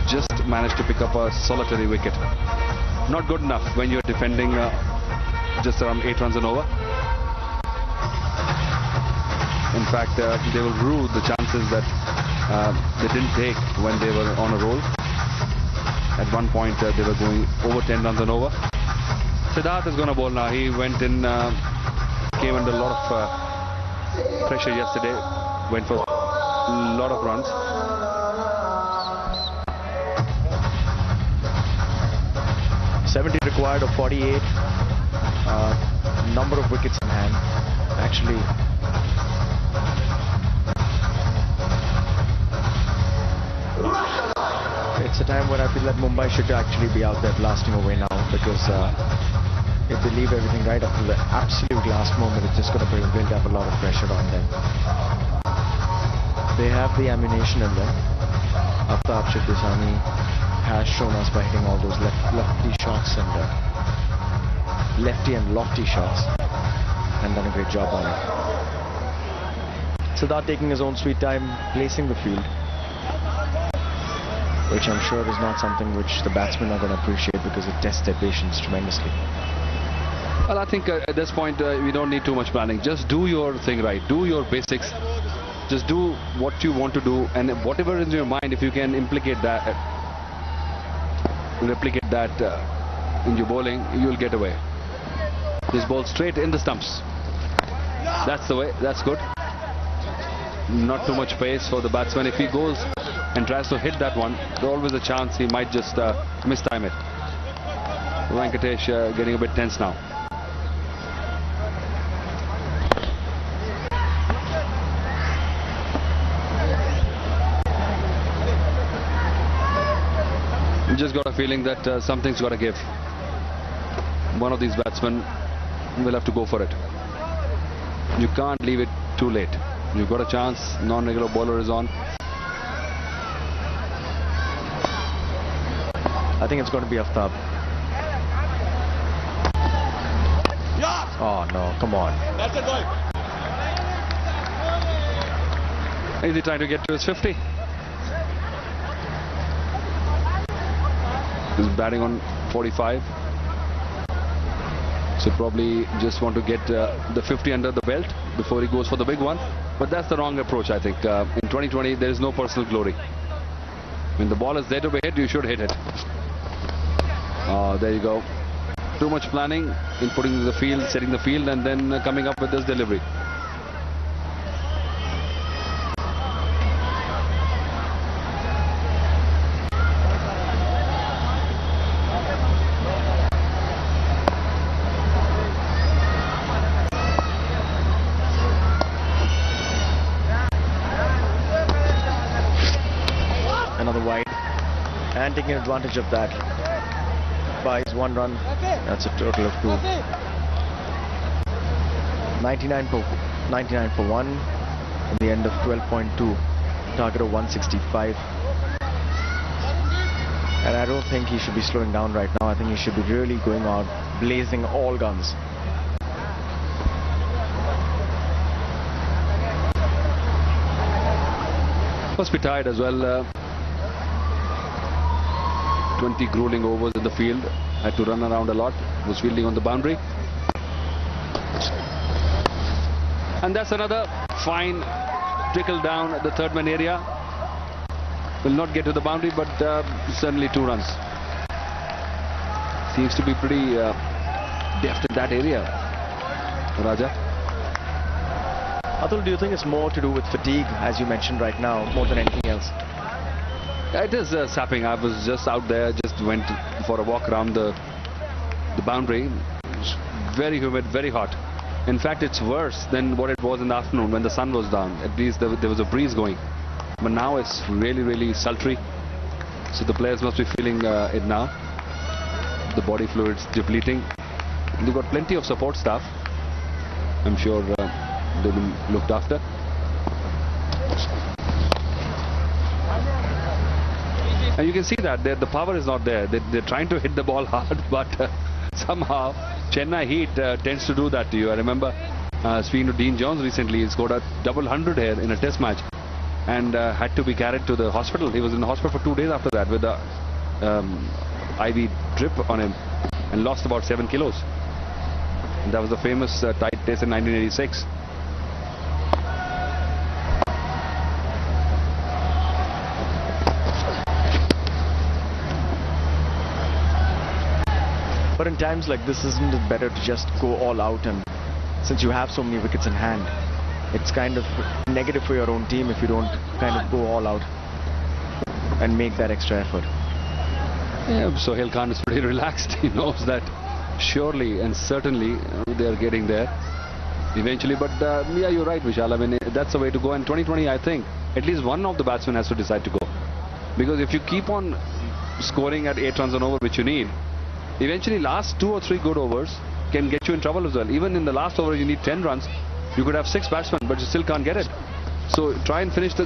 just managed to pick up a solitary wicket. Not good enough when you're defending just around 8 runs and over. In fact, they will rue the chances that they didn't take when they were on a roll. At one point, they were going over 10 runs and over. Siddharth is going to bowl now. He went in, came under a lot of pressure yesterday. Went for a lot of runs. $70 required of 48. Number of wickets in hand. Actually, it's a time when I feel that Mumbai should actually be out there blasting away now, because if they leave everything right up to the absolute last moment, it's just going to build up a lot of pressure on them. They have the ammunition in them. Aftab Shibdusani has shown us by hitting all those lefty shots and lefty and lofty shots, and done a great job on it. Siddharth taking his own sweet time, placing the field, which I'm sure is not something which the batsmen are going to appreciate, because it tests their patience tremendously. Well, I think at this point we don't need too much planning. Just do your thing right. Do your basics. Just do what you want to do, and whatever is in your mind, if you can replicate that in your bowling, you'll get away. Just bowl straight in the stumps. That's the way. That's good. Not too much pace for the batsman. If he goes and tries to hit that one, there's always a chance he might just mistime it. Venkatesh getting a bit tense now. Just got a feeling that something's got to give. One of these batsmen will have to go for it. You can't leave it too late. You've got a chance. Non-regular bowler is on. I think it's going to be Aftab. Oh no, come on. That's it, boy. Is he trying to get to his 50? He's batting on 45. So probably just want to get the 50 under the belt before he goes for the big one. But that's the wrong approach, I think. In 2020, there is no personal glory. When the ball is there to be hit, you should hit it. There you go. Too much planning in putting the field, setting the field, and then coming up with this delivery. Another wide, and taking advantage of that, buys 1 run. That's a total of 2. 99 for 1 in the end of 12.2. Target of 165. And I don't think he should be slowing down right now. I think he should be really going out, blazing all guns. Must be tired as well. 20 grueling overs in the field. Had to run around a lot. Was fielding on the boundary. And that's another fine trickle down at the third man area. Will not get to the boundary, but certainly 2 runs. Seems to be pretty deft in that area, Raja. Atul, do you think it's more to do with fatigue, as you mentioned right now, more than anything else? It is sapping. I was just out there, just went for a walk around the boundary. It's very humid, very hot. In fact, it's worse than what it was in the afternoon when the sun was down. At least there was a breeze going. But now it's really, really sultry. So the players must be feeling it now. The body fluids depleting. They've got plenty of support staff. I'm sure they've been looked after. And you can see that the power is not there. They're trying to hit the ball hard, but somehow Chennai Heat tends to do that to you. I remember speaking to Dean Jones recently. He scored a double 100 here in a test match. and had to be carried to the hospital. He was in the hospital for 2 days after that with the IV drip on him, and lost about 7 kilos. And that was the famous tight test in 1986. But in times like this, isn't it better to just go all out? And since you have so many wickets in hand, it's kind of negative for your own team if you don't kind of go all out and make that extra effort. Yeah, Sohail Khan is pretty relaxed. He knows that surely and certainly they are getting there eventually. But yeah, you're right, Vishal. I mean, that's the way to go. And 2020, I think at least one of the batsmen has to decide to go, because if you keep on scoring at 8 runs an over, which you need, eventually last 2 or 3 good overs can get you in trouble as well. Even in the last over, you need 10 runs. You could have 6 batsmen, but you still can't get it. So try and finish the